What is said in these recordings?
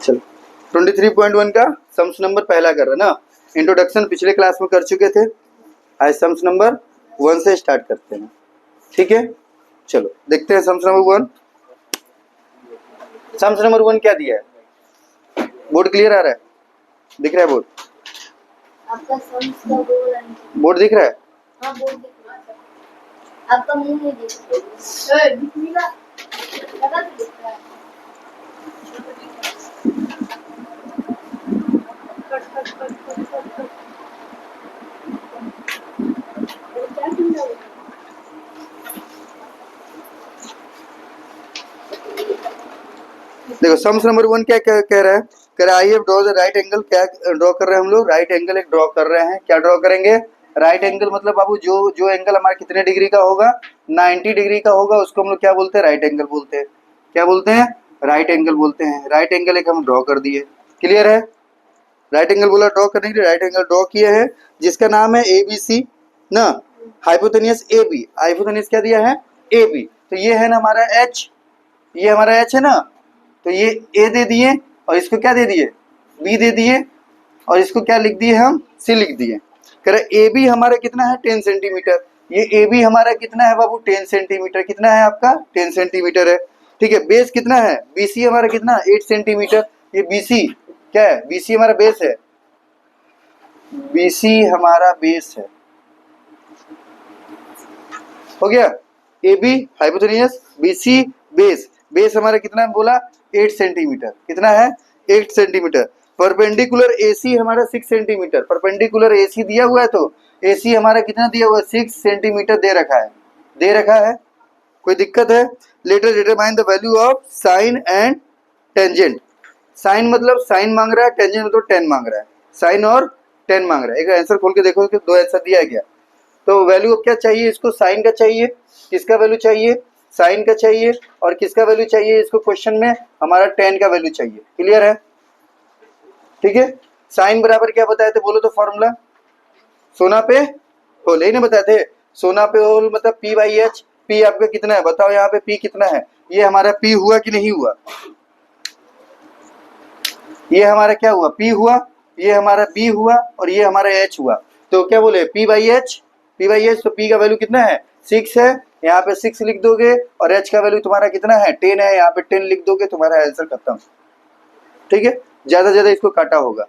चलो 23.1 का sums number पहला कर रहे ना। इंट्रोडक्शन पिछले क्लास में कर चुके थे, आज सम्स नंबर 1 से स्टार्ट करते हैं। ठीक है, चलो देखते हैं सम्स नंबर 1। सम्स नंबर 1 क्या दिया है? बोर्ड क्लियर आ रहा है? दिख रहा है बोर्ड? आपका सम्स का बोर्ड दिख रहा है? हाँ, बोर्ड दिख रहा है। आपका मुंह नहीं दिख रहा है। दिख नहीं रहा, लगा तो दिख रहा है। Cut cut cut cut cut cut. क्या सुन रहे हो? देखो सम्स नंबर 1 क्या कह रहा है? कह रहा है I have draw the right angle. क्या ड्रॉ कर रहे हैं हम लोग? राइट एंगल एक ड्रॉ कर रहे हैं। क्या ड्रॉ करेंगे? राइट एंगल मतलब बाबू जो एंगल हमारा कितने डिग्री का होगा? 90 डिग्री का होगा, उसको हम लोग क्या बोलते हैं? राइट एंगल बोलते हैं। क्या बोलते हैं? राइट एंगल बोलते हैं। राइट एंगल एक हम ड्रॉ कर दिए। क्लियर है? राइट एंगल बोला ड्रॉ करने के लिए, राइट एंगल ड्रॉ किए हैं जिसका नाम है ABC ना। हाइपोटेनियस AB, हाइपोटेनियस क्या दिया है? AB। तो ये है ना हमारा H, ये हमारा H है ना। तो ये A दे दिए और इसको क्या दे दिए? B दे दिए और इसको क्या लिख दिए हम? C लिख दिए। कह रहे AB हमारा कितना है? 10 सेंटीमीटर। ये AB हमारा कितना है बाबू? 10 सेंटीमीटर। कितना है आपका? 10 सेंटीमीटर है। ठीक है, बेस कितना है? BC हमारा कितना? 8 सेंटीमीटर। ये BC क्या है? BC हमारा बेस है। BC हमारा बेस है। हो गया? AB hypotenuse, BC base. Base हमारा कितना बोला? 8 सेंटीमीटर। कितना है? 8 सेंटीमीटर। परपेंडिकुलर AC हमारा 6 सेंटीमीटर। परपेंडिकुलर AC दिया हुआ है तो AC हमारा कितना दिया हुआ है? 6 सेंटीमीटर दे रखा है। दे रखा है, कोई दिक्कत है? Later determine the value of sine and tangent. Sine मतलब साइन मांग रहा है, टेंजेंट मतलब टेन मांग रहा है। साइन और टेन मांग रहा है। एक आंसर खोल के देखो कि दो आंसर दिया है क्या। तो वैल्यू क्या चाहिए इसको? साइन का चाहिए। किसका वैल्यू चाहिए? साइन का चाहिए। और किसका वैल्यू चाहिए इसको? क्वेश्चन में हमारा टेन का वैल्यू चाहिए। क्लियर है? ठीक है, साइन बराबर क्या बताए थे बोलो तो? फॉर्मूला सोना पे होल, यही ना बताए थे? सोना पे होल मतलब P/H। P आपका कितना है बताओ? यहाँ पे P कितना है? ये हमारा P हुआ कि नहीं हुआ? ये हमारा क्या हुआ? P हुआ। ये हमारा B हुआ और ये हमारा H हुआ। तो क्या बोले? P/H। P/H तो P का वैल्यू कितना है? 6 है। यहाँ पे 6 लिख दोगे और H का वैल्यू तुम्हारा कितना है? 10 है। यहाँ पे 10 लिख दोगे, तुम्हारा आंसर खत्म। ठीक है, ज्यादा ज्यादा इसको काटा होगा।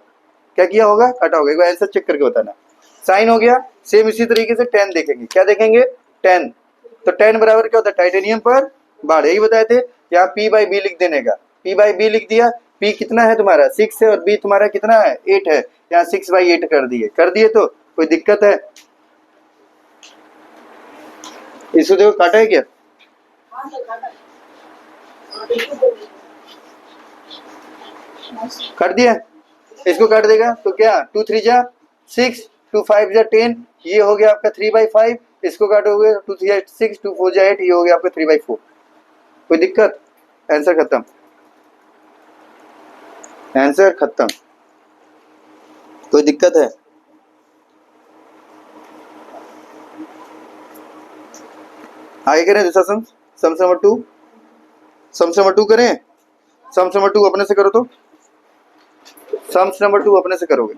क्या किया होगा? काटा होगा। एक बार आंसर चेक करके बताना। साइन हो गया। सेम इसी तरीके से टेन देखेंगे। क्या देखेंगे? टेन। तो टेन बराबर क्या होता है? टाइटेनियम पर बाढ़। यही बताए थे। यहाँ P/B लिख देने का। P/B लिख दिया। P कितना है तुम्हारा? 6 है और B तुम्हारा कितना है? 8 है। यहाँ 6/8 कर दिए। कर दिए तो कोई दिक्कत है? इसको देखो काटा है क्या? काट दिया। इसको काट देगा तो क्या? 2 3 जा 6, 2 5 जा 10। ये हो गया आपका 3/5। इसको काटोगे 2 3 जा 6, 2 4 जा 8। ये हो गया आपका 3/4। कोई दिक्कत? आंसर खत्म। आंसर खत्म। कोई दिक्कत है? आगे करें दूसरा sums. Sums number 2। Sums number 2 करें। सम्स नंबर 2 अपने से करो तो। सम्स नंबर 2 अपने से करोगे।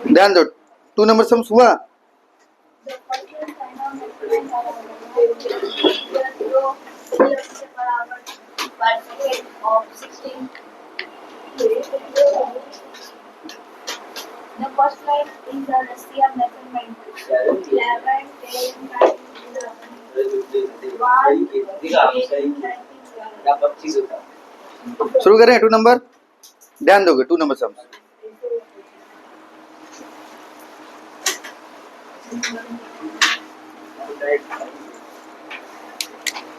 ध्यान दो, 2 नंबर सम्स हुआ। The first line is the recipe of measurement. 11, 10, 9, 11. शुरू करें 2 नंबर। ध्यान दोगे 2 नंबर सम्स।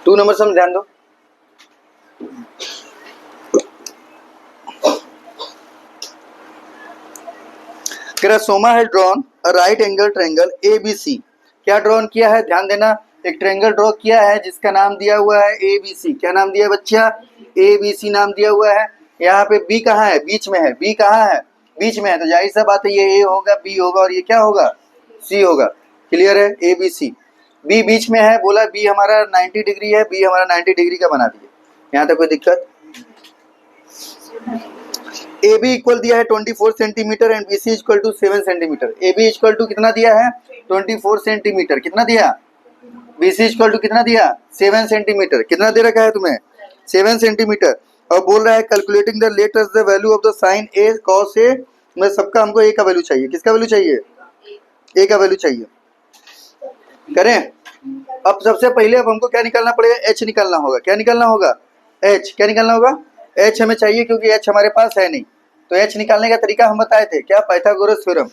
टू नंबर सम ध्यान दो। सोमा है drawn a right angle triangle ABC। क्या ड्रॉन किया है? ध्यान देना। एक ट्रायंगल ड्रॉ किया है जिसका नाम दिया हुआ है ABC। क्या नाम दिया है बच्चा? ABC नाम दिया हुआ है। यहाँ पे B कहाँ है? बीच में है। B कहाँ है? बीच में है, तो जाहिर सा बात है ये ए होगा, बी होगा और ये क्या होगा, सी होगा। क्लियर है, ए बी सी। बी बीच में है, बोला बी हमारा 90 डिग्री है, बी हमारा 90 डिग्री का बना दिए। यहाँ तक कोई दिक्कत? ए बी इक्वल दिया है 24 centimetre and B C equal to 7 centimetre. A B equal to कितना दिया है, 24 सेंटीमीटर। कितना दिया, बी सी इक्वल टू कितना दिया, 7 सेंटीमीटर। कितना दे रखा है तुम्हें, 7 सेंटीमीटर। और बोल रहा है calculating the latest the value of the sine A cos A. मैं सबका हमको ए का वैल्यू चाहिए। किसका वैल्यू चाहिए, ए का वैल्यू चाहिए। करें, अब सबसे पहले अब हमको क्या निकालना पड़ेगा, एच निकालना होगा। क्या निकालना होगा, एच। क्या निकालना होगा, एच हमें चाहिए, क्योंकि एच हमारे पास है नहीं। तो एच निकालने का तरीका हम बताए थे, क्या, पाइथागोरस थ्योरम।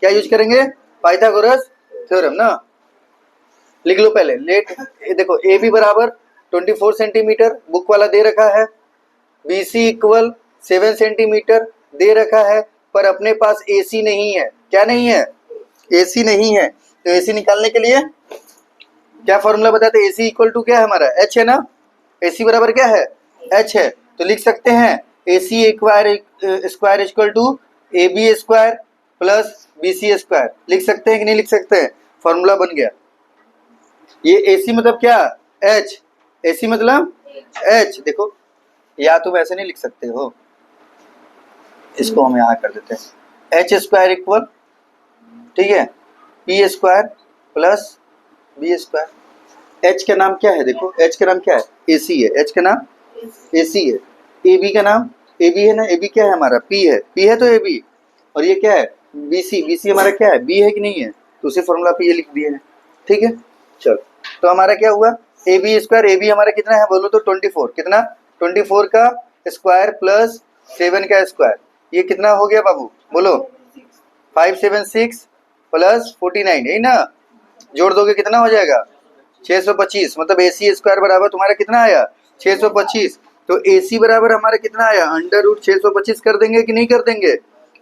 क्या यूज करेंगे, पाइथागोरस थ्योरम ना। लिख लो पहले, लेट देखो ए बी बराबर 24 सेंटीमीटर बुक वाला दे रखा है, बी सी इक्वल 7 सेंटीमीटर दे रखा है, पर अपने पास ए सी नहीं है। क्या नहीं है, ए सी नहीं है। तो ए सी निकालने के लिए क्या फॉर्मूला बताते, ए सी इक्वल टू क्या है हमारा, एच है ना। ए सी बराबर क्या है, एच है। तो लिख सकते हैं A C square equal to A B square plus B C square. लिख सकते हैं कि नहीं लिख सकते हैं, फॉर्मूला बन गया। ये ए सी मतलब क्या, एच। ए सी मतलब एच। देखो, या तुम ऐसे नहीं लिख सकते हो, इसको हम यहाँ कर देते हैं, एच स्क्वायर इक्वल, ठीक है, P square plus B square. H का नाम क्या है, देखो एच का नाम क्या है, ए सी है। एच का नाम ए सी है। ए बी का नाम ए बी है ना। ए बी क्या है हमारा, पी है। पी है तो ए बी। और ये क्या है, बी सी। बी सी हमारा क्या है, बी है कि नहीं है, तो उसी फॉर्मूला पे ये लिख दिए हैं। ठीक है, चलो। तो हमारा क्या हुआ, A B square. A B हमारा कितना है बोलो तो 24। कितना, 24 का स्क्वायर प्लस 7 का स्क्वायर। ये कितना हो गया बाबू, बोलो, 576 प्लस 49, यही ना। जोड़ दोगे कितना हो जाएगा, 625। मतलब ए सी स्क्वायर बराबर तुम्हारा कितना आया, 625। तो ए सी बराबर हमारा कितना आया, अंडर रूट 625 कर देंगे कि नहीं कर देंगे,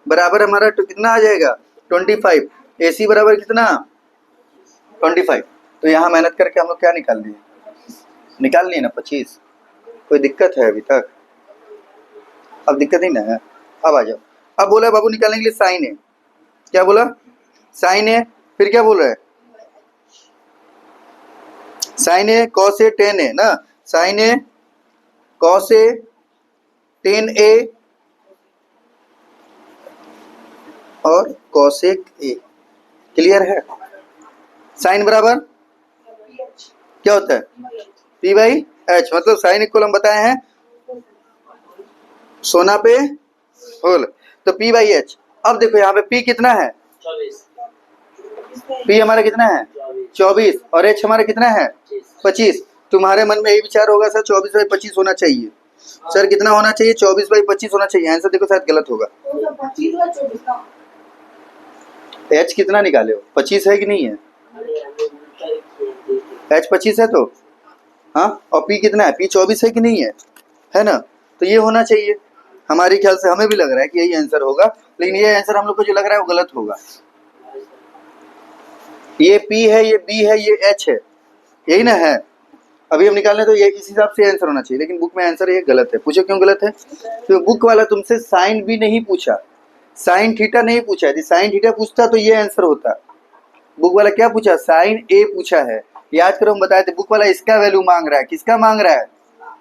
बराबर हमारा कितना आ जाएगा, 25। ए सी बराबर कितना, 25। तो यहाँ मेहनत करके हम लोग क्या निकाल लिए, निकाल लिए ना 25। कोई दिक्कत है अभी तक, अब दिक्कत ही ना है। अब आ जाओ। अब बोला बाबू निकालने के लिए साइन है। क्या बोला, साइन है। फिर क्या बोल रहा है, sign A cos A ten ए ना। Sign A cos A ten ए और कॉसेक ए। क्लियर है। साइन बराबर क्या होता है, पी बाई एच। मतलब साइन इक्वल हम बताए हैं सोना पे होल, तो पी बाई एच। अब देखो यहाँ पे पी कितना है, पी हमारा कितना है 24 और एच हमारा कितना है 25। तुम्हारे मन में यही विचार होगा सर 24/25 होना चाहिए। सर कितना होना चाहिए, 24/25 होना चाहिए। आंसर देखो शायद गलत होगा। एच कितना निकाले हो, 25 है कि नहीं है, एच 25 है तो हाँ। और पी कितना है, पी 24 है कि नहीं है ना। तो ये होना चाहिए। हमारे ख्याल से हमें भी लग रहा है कि यही आंसर होगा, लेकिन ये आंसर हम लोग को जो लग रहा है वो गलत होगा। ये P है, ये B है, ये H है, यही ना है। अभी हम निकालने तो ये इस हिसाब से आंसर होना चाहिए, लेकिन बुक में आंसर ये गलत है। पूछो क्यों गलत है, तो बुक वाला तुमसे साइन भी नहीं पूछा, साइन थीटा नहीं पूछा। यदि साइन थीटा पूछता तो ये आंसर होता। बुक वाला क्या पूछा, साइन ए पूछा है। याद करो हम बताए थे, बुक वाला इसका वैल्यू मांग रहा है। किसका मांग रहा है,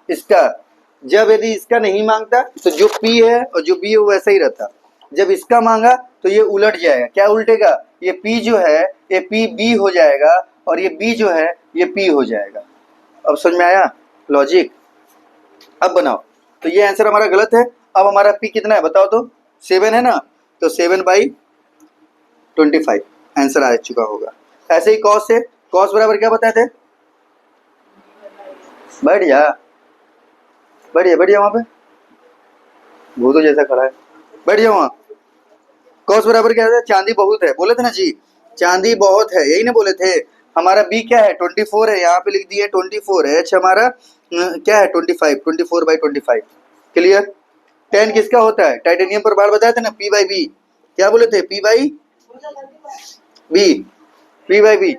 इसका। जब यदि इसका नहीं मांगता तो जो P है और जो B है वो वैसा ही रहता। जब इसका मांगा तो ये उलट जाएगा। क्या उल्टेगा, ये P जो है ये P B हो जाएगा और ये B जो है ये P हो जाएगा। अब समझ में आया लॉजिक। अब बनाओ। तो ये आंसर हमारा गलत है। अब हमारा P कितना है बताओ तो, 7 है ना। तो 7/25 आंसर आ चुका होगा। ऐसे ही कॉस है, कॉस बराबर क्या बताए थे, बैठ जा बढ़िया बढ़िया, वहां पे भूतों जैसा खड़ा है, बैठ जाओ वहां। कॉस बराबर क्या है, चांदी बहुत है, बोले थे ना जी, चांदी बहुत है, यही ना बोले थे। हमारा बी क्या है 24 है, यहाँ पे लिख दिए 24 है। एच हमारा क्या है 25, 24/25। क्लियर। 10 किसका होता है, टाइटेनियम पर बार बताए थे ना, पी बाई बी। क्या बोले थे, P by B, P by B.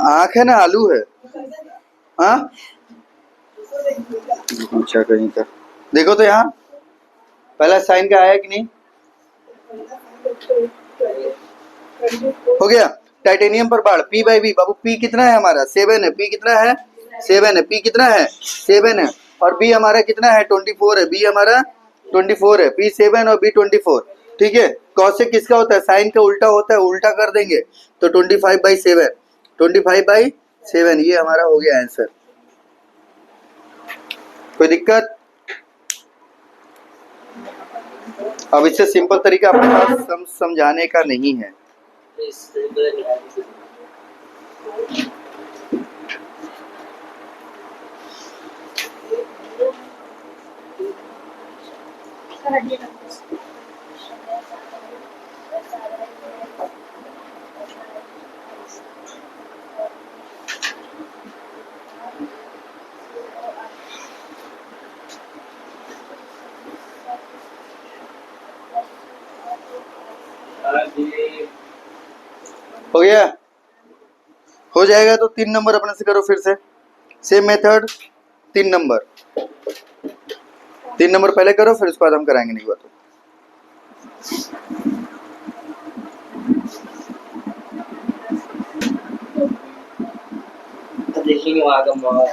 आँख है ना आलू है? हाँ अच्छा कहीं का देखो तो यहाँ पहला साइन का आया कि नहीं? हो गया। टाइटेनियम पर बाढ़ पी बाई बी बाबू पी कितना है हमारा 7 है। पी कितना है 7 है। पी कितना है 7 है और बी हमारा कितना है 24 है। बी हमारा 24 है। पी 7 और बी 24 ठीक है। कॉसेक किसका होता है साइन का उल्टा होता है उल्टा कर देंगे तो 25/7 25/7 ये हमारा हो गया आंसर। कोई दिक्कत? अब इससे सिंपल तरीका अपने पास समझाने का नहीं है। हो गया? हो जाएगा तो 3 नंबर अपने से करो फिर से सेम मेथड 3 नंबर 3 नंबर पहले करो फिर उसके बाद हम कराएंगे नहीं हुआ तो देखेंगे वहाँ का माहौल।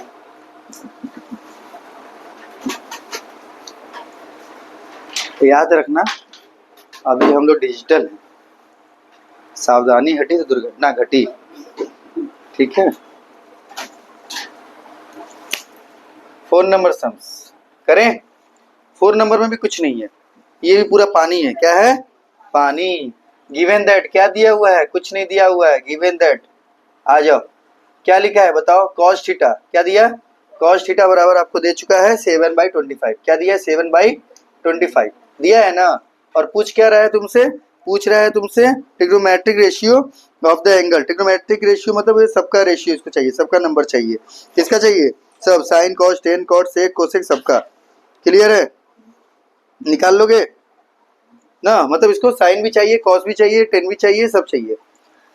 तो याद रखना अभी हम लोग डिजिटल हैं सावधानी हटी तो दुर्घटना घटी ठीक है। 4 नंबर सम्स करें। 4 नंबर में भी कुछ नहीं है ये भी पूरा पानी है। क्या है पानी। गिवन दैट क्या दिया हुआ है कुछ नहीं दिया हुआ है। गिवन दैट आ जाओ क्या लिखा है बताओ cos थीटा क्या दिया cos थीटा बराबर आपको दे चुका है 7/25 क्या दिया है 7/25 दिया है ना। और पूछ क्या रहा है तुमसे पूछ रहा है तुमसे trigonometric ratio of the angle. Trigonometric ratio मतलब ये सबका रेशियो इसको चाहिए सबका नंबर चाहिए। किसका चाहिए सब sine cos tan cot sec cosec सबका। क्लियर है निकाल लोगे ना। मतलब इसको साइन भी चाहिए cos भी चाहिए tan भी चाहिए सब चाहिए।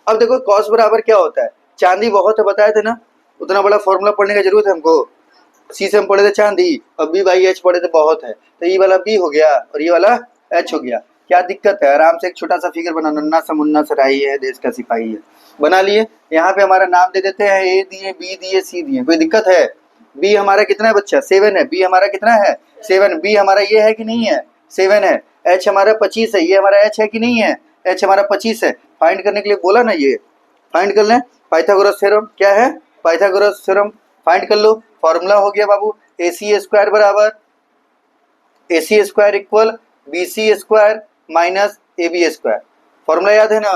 अब देखो cos बराबर क्या होता है चांदी बहुत है बताए थे ना उतना बड़ा फॉर्मूला पढ़ने की जरूरत है हमको। सी से हम पढ़े थे चांदी और B/H पढ़े थे बहुत है तो ये वाला B हो गया और ये वाला H हो गया। क्या दिक्कत है आराम से एक छोटा सा फिगर बना नन्ना सा मुन्ना सा राही है देश का सिपाही है बना लिए। यहाँ पे हमारा नाम दे देते हैं A दिए B दिए C दिए कोई दिक्कत है। B हमारा कितना है बच्चा 7 है। B हमारा कितना है 7। B हमारा ये है कि नहीं है 7 है। H हमारा 25 है ये हमारा H है कि नहीं है H हमारा 25 है। फाइंड करने के लिए बोला ना ये फाइंड कर लें पाइथागोरस थ्योरम क्या है पाइथागोरस थ्योरम फाइंड कर लो। फॉर्मूला हो गया बाबू AC² बराबर AC² equal BC² minus AB²। Formula याद है ना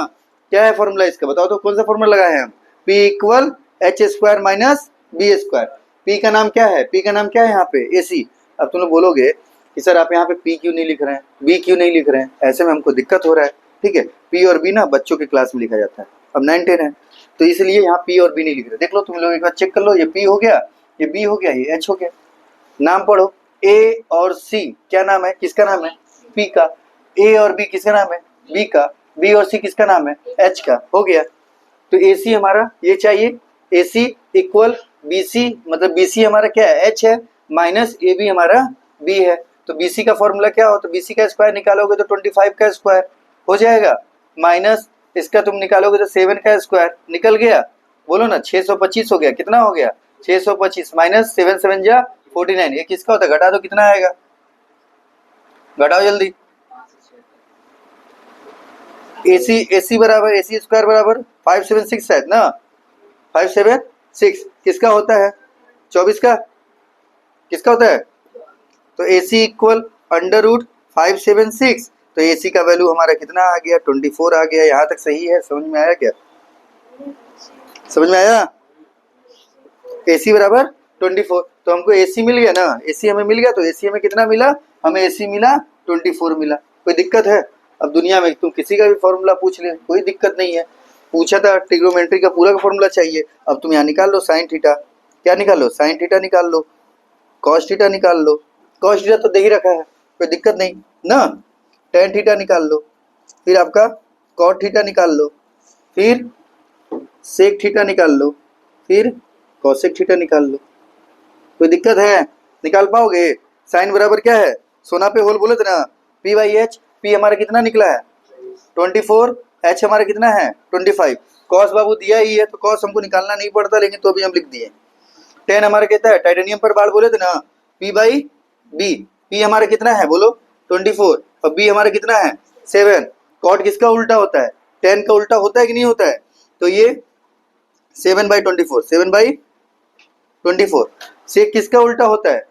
क्या है फॉर्मूला इसका बताओ तो कौन सा फॉर्मूला लगाए हैं हम P equal H² minus B²। P का नाम क्या है P का नाम क्या है यहाँ पे AC। अब तुम लोग बोलोगे कि सर आप यहाँ पे P क्यों नहीं लिख रहे हैं B क्यों नहीं लिख रहे हैं ऐसे में हमको दिक्कत हो रहा है ठीक है। P और B ना बच्चों की क्लास में लिखा जाता है अब 9 10 है तो इसलिए यहाँ P और B नहीं लिख रहे। देख लो तुम लोग एक बार चेक कर लो ये P हो गया ये B हो गया ये H हो गया। नाम पढ़ो A और C क्या नाम है किसका नाम है P का। A और B किसका नाम है B का। B और C किसका नाम है H का हो गया। तो AC हमारा ये चाहिए AC इक्वल BC मतलब BC हमारा क्या है H है माइनस AB हमारा B है। तो BC का फॉर्मूला क्या हो तो BC का स्क्वायर निकालोगे तो 25 का स्क्वायर हो जाएगा माइनस इसका तुम निकालोगे तो 7 का स्क्वायर निकल गया। बोलो ना 625 हो गया कितना हो गया 625 माइनस 7 7 जा 49 ये किसका होता है घटा दो कितना आएगा घटाओ जल्दी। AC बराबर AC² बराबर 576 है ना 576 किसका होता है 24 का किसका होता है तो AC इक्वल √576 तो AC का वैल्यू हमारा कितना आ गया 24 आ गया। यहाँ तक सही है समझ में आया क्या समझ में आया AC बराबर 24 तो हमको AC मिल गया ना AC हमें मिल गया तो AC हमें कितना मिला हमें AC मिला 24 मिला। कोई दिक्कत है अब दुनिया में तुम किसी का भी फॉर्मूला पूछ ले कोई दिक्कत नहीं है। पूछा था ट्रिग्नोमेट्री का पूरा का फॉर्मूला चाहिए। अब तुम यहाँ निकाल लो साइन थीटा, क्या निकाल लो, साइन थीटा निकाल लो, कॉस थीटा निकाल लो। कॉस थीटा तो दे ही रखा है, कोई दिक्कत नहीं ना। टेन थीटा निकाल लो, फिर आपका कॉट थीटा निकाल लो, फिर सेक थीटा निकाल लो, फिर कॉसेक थीटा निकाल लो। कोई दिक्कत है, निकाल पाओगे। साइन बराबर क्या है, सोना पे होल बोले थे ना, पी बाई एच। पी हमारा कितना निकला है 24, एच हमारा कितना है 25। कॉस बाबू दिया ही है तो कॉस हमको निकालना नहीं पड़ता, लेकिन तो भी हम लिख दिए। टेन हमारा कहता है टाइटेनियम पर बार बोले थे ना, पी बाई बी। पी हमारा कितना है बोलो 24, और बी हमारा कितना है 7। कॉट किसका उल्टा होता है, टेन का उल्टा होता है कि नहीं होता है, तो ये 7/24, 7/24। सेक किसका उल्टा होता है,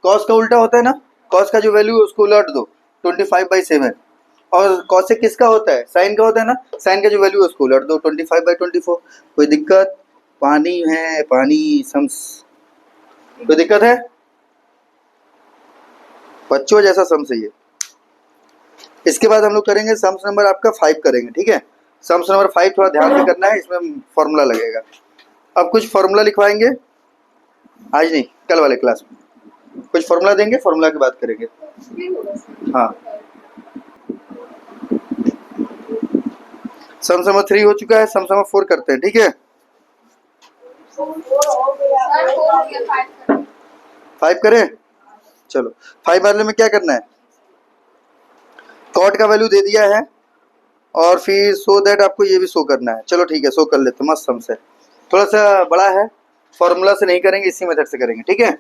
कॉस का उल्टा होता है ना, कॉस का जो वैल्यू है उसको उलट दो 25/7। और कॉसेक किसका होता है, साइन का होता है ना, साइन का जो वैल्यू है उसको उलट दो 25/24। कोई दिक्कत, पानी है पानी, सम्स, कोई दिक्कत है, बच्चों जैसा सम्स है ये। इसके बाद हम लोग करेंगे सम्स नंबर आपका 5 करेंगे, ठीक है। सम्स नंबर 5 थोड़ा ध्यान से करना है, इसमें फॉर्मूला लगेगा। अब कुछ फॉर्मूला लिखवाएंगे, आज नहीं कल वाले क्लास में कुछ फॉर्मूला देंगे, फॉर्मूला की बात करेंगे। हाँ, सम्स नंबर 3 हो चुका है, सम्स नंबर 4 करते हैं, ठीक है। 5 करें, चलो 5 वाले में क्या करना है, कॉट का वैल्यू दे दिया है, और फिर सो दैट आपको ये भी शो करना है। चलो ठीक है, शो कर लेते, मस्त सम्स है, थोड़ा सा बड़ा है, फॉर्मूला से नहीं करेंगे, इसी मेथड से करेंगे, ठीक है।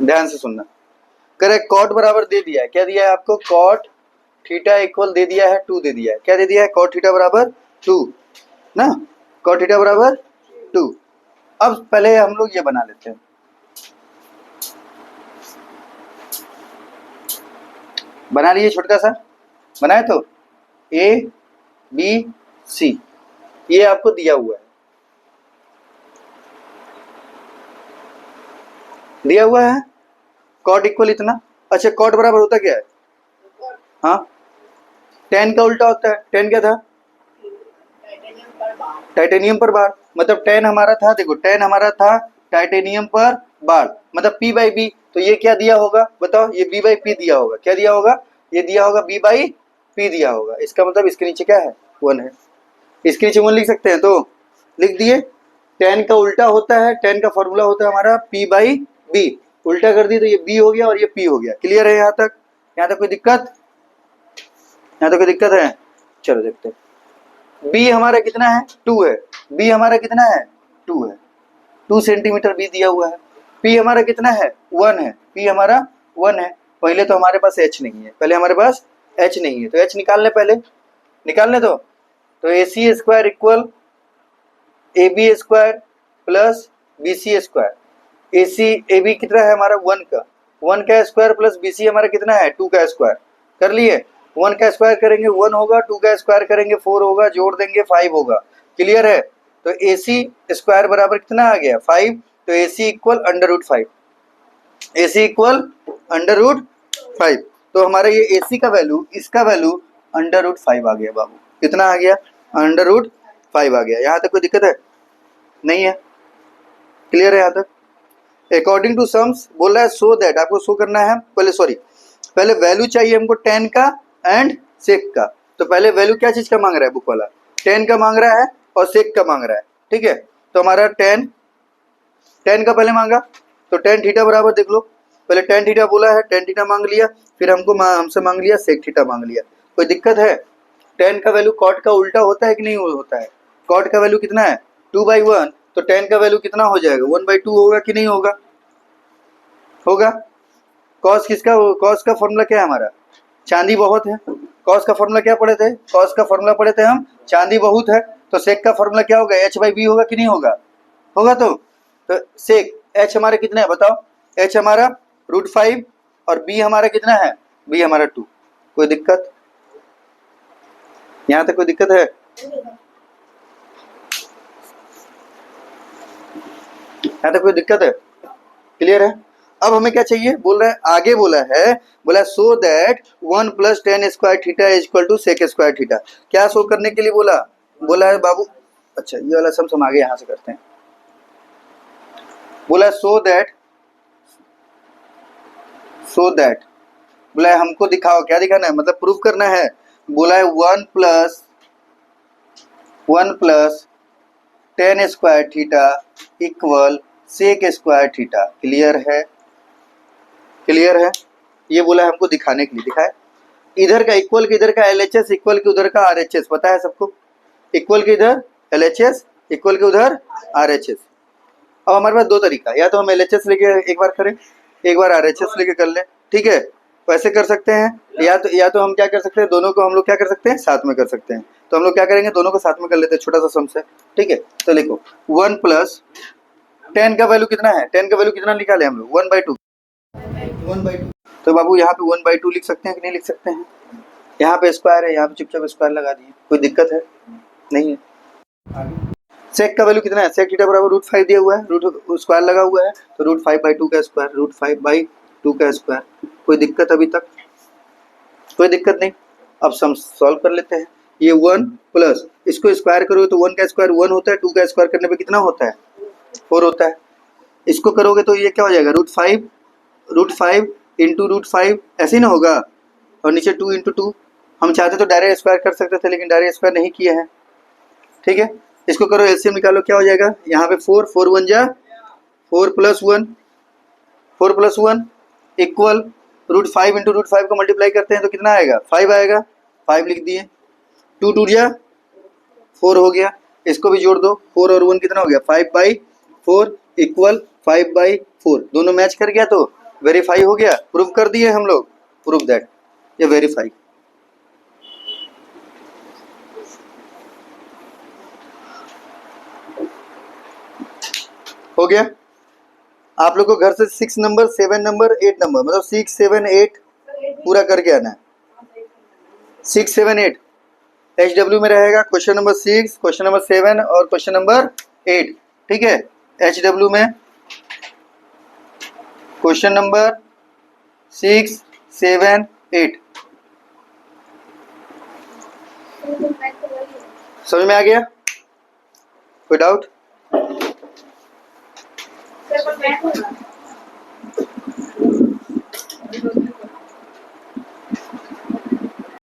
ध्यान से सुनना, करेक्ट। कॉट बराबर दे दिया है, क्या दिया है आपको, कॉट थीटा इक्वल दे दिया है 2 दे दिया है, क्या दे दिया है, कॉट थीटा बराबर 2 ना, कॉट थीटा बराबर 2। अब पहले हम लोग ये बना लेते हैं, बना लिए छोटा सा, बनाए तो ए बी सी, ये आपको दिया हुआ है, दिया हुआ है कॉट इक्वल इतना। अच्छा, कॉट बराबर होता क्या है, हाँ, टेन का उल्टा होता है, टेन क्या था, टाइटेनियम पर बार, मतलब टेन हमारा था, देखो टेन हमारा था टाइटेनियम पर बार, मतलब पी बाई बी। तो ये क्या दिया होगा बताओ, ये बी बाई पी दिया होगा, क्या दिया होगा, ये दिया होगा बी बाई पी दिया होगा। इसका मतलब इसके नीचे क्या है 1 है, इसके नीचे 1 लिख सकते हैं, तो लिख दिए। टेन का उल्टा होता है, टेन का फॉर्मूला होता है हमारा पी बाई बी, उल्टा कर दी तो ये बी हो गया और ये पी हो गया। क्लियर है यहाँ तक, यहाँ तक कोई दिक्कत, यहाँ तक कोई दिक्कत है, चलो देखते हैं। बी हमारा कितना है 2 है, बी हमारा कितना है 2 है, 2 सेंटीमीटर बी दिया हुआ है। पी हमारा कितना है 1 है, पी हमारा 1 है। पहले तो हमारे पास एच नहीं है, पहले हमारे पास एच नहीं है, तो एच निकालने, पहले निकालने दो। तो A C square equal A B square plus B C square. A C A B कितना है हमारा 1 का, 1 का स्क्वायर प्लस बी सी हमारा कितना है 2 का स्क्वायर, कर लिए। 1 का स्क्वायर करेंगे 1 होगा, 2 का स्क्वायर करेंगे 4 होगा, जोड़ देंगे 5 होगा। क्लियर है, तो ए सी स्क्वायर बराबर कितना आ गया 5, तो A C equal √5, A C equal √5। तो हमारा ये ए सी का वैल्यू, इसका वैल्यू √5 आ गया बाबू, कितना आ गया √5 आ गया। यहाँ तक कोई दिक्कत है नहीं है, क्लियर है यहाँ तक। अकॉर्डिंग टू सम्स बोल रहा है सो दैट, आपको शो करना है पहले, सॉरी पहले वैल्यू चाहिए हमको टेन का एंड सेक का। तो पहले वैल्यू क्या चीज का मांग रहा है बुक वाला, टेन का मांग रहा है और सेक का मांग रहा है, ठीक है। तो हमारा टेन का पहले मांगा, तो टेन थीटा बराबर देख लो, पहले टेन थीटा बोला है, टेन थीटा मांग लिया, फिर हमसे मांग लिया सेक थीटा मांग लिया। कोई दिक्कत है, टेन का वैल्यू कॉट का उल्टा होता है कि नहीं होता है, कॉट का वैल्यू कितना है 2/1, तो टेन का वैल्यू कितना हो जाएगा 1/2 होगा कि नहीं होगा, होगा। कॉस किसका, कॉस का फॉर्मूला क्या है हमारा, चांदी बहुत है। कॉस का फॉर्मूला क्या पढ़े थे, कॉस का फॉर्मूला पढ़े थे हम चांदी बहुत है। तो सेक का फॉर्मूला क्या होगा h/b होगा कि नहीं होगा, होगा। तो सेक h हमारे कितना है बताओ, h हमारा √5 और b हमारा कितना है, b हमारा 2। कोई दिक्कत, यहाँ तक कोई दिक्कत है, यहाँ तक कोई दिक्कत है? क्लियर है? अब हमें क्या चाहिए, बोल रहा है आगे बोला so that 1 + tan square theta is equal to sec square theta. क्या शो करने के लिए बोला है बाबू? अच्छा ये वाला सम हम आगे यहाँ से करते हैं। बोला सो दैट बोला है हमको दिखाओ, क्या दिखाना है, मतलब प्रूफ करना है। बोला है 1 + tan square theta equal sec square theta. Clear है? क्लियर है? ये बोला है हमको दिखाने के लिए, दिखाए। इधर का इक्वल के इधर का LHS इक्वल के उधर का RHS, पता है सबको? इक्वल के इधर LHS इक्वल के उधर RHS। अब हमारे पास दो तरीका, या तो हम LHS लेके एक बार करें, एक बार RHS लेके कर लें, ठीक है? वैसे कर सकते हैं, या तो हम क्या कर सकते हैं, दोनों को हम लोग क्या कर सकते हैं, साथ में कर सकते हैं। तो हम लोग क्या करेंगे, दोनों को साथ में कर लेते हैं, छोटा सा सम से, ठीक है? तो लिखो 1 + tan का वैल्यू कितना है, tan का वैल्यू कितना निकाले हम लोग, 1/2। तो बाबू यहाँ पे 1/2 लिख सकते हैं कि नहीं लिख सकते हैं? यहाँ पे स्क्वायर है, यहाँ पे चुपचाप स्क्वायर लगा दिए, कोई दिक्कत है? नहीं है। सेक का वैल्यू कितना है, सेक थीटा बराबर √5 दिया हुआ है, रूट स्क्वायर लगा हुआ है, तो √5/2 का स्क्वायर, √5/2 का स्क्वायर। कोई दिक्कत अभी तक? कोई दिक्कत नहीं। अब सम सॉल्व कर लेते हैं। ये 1 प्लस इसको स्क्वायर करोगे तो 1 का स्क्वायर 1 होता है, 2 का स्क्वायर करने पे कितना होता है, 4 होता है। इसको करोगे तो ये क्या हो जाएगा, √5 इंटू √5, ऐसे ही ना होगा, और नीचे 2 × 2। हम चाहते तो डायरेक्ट स्क्वायर कर सकते थे, लेकिन डायरेक्ट स्क्वायर नहीं किए हैं, ठीक है? इसको करो, एलसीएम निकालो, क्या हो जाएगा, यहाँ पे 4 1 जा 4 + 1 इक्वल √5 इंटू √5 को मल्टीप्लाई करते हैं तो कितना आएगा, 5 आएगा, 5 लिख दिए। 2 2 जा 4 हो गया, इसको भी जोड़ दो, 4 और 1 कितना हो गया, 5/4 इक्वल 5/4। दोनों मैच कर गया तो वेरीफाई हो गया, प्रूफ कर दिए हम लोग, प्रूफ दैट ये वेरीफाई। हो गया। आप लोग को घर से 6 नंबर 7 नंबर 8 नंबर, मतलब 6 7 8 पूरा करके आना है। 6 7 8 HW में रहेगा, क्वेश्चन नंबर 6, क्वेश्चन नंबर 7 और क्वेश्चन नंबर 8, ठीक है? HW में क्वेश्चन नंबर 6 7 8 समझ में आ गया? कोई डाउट?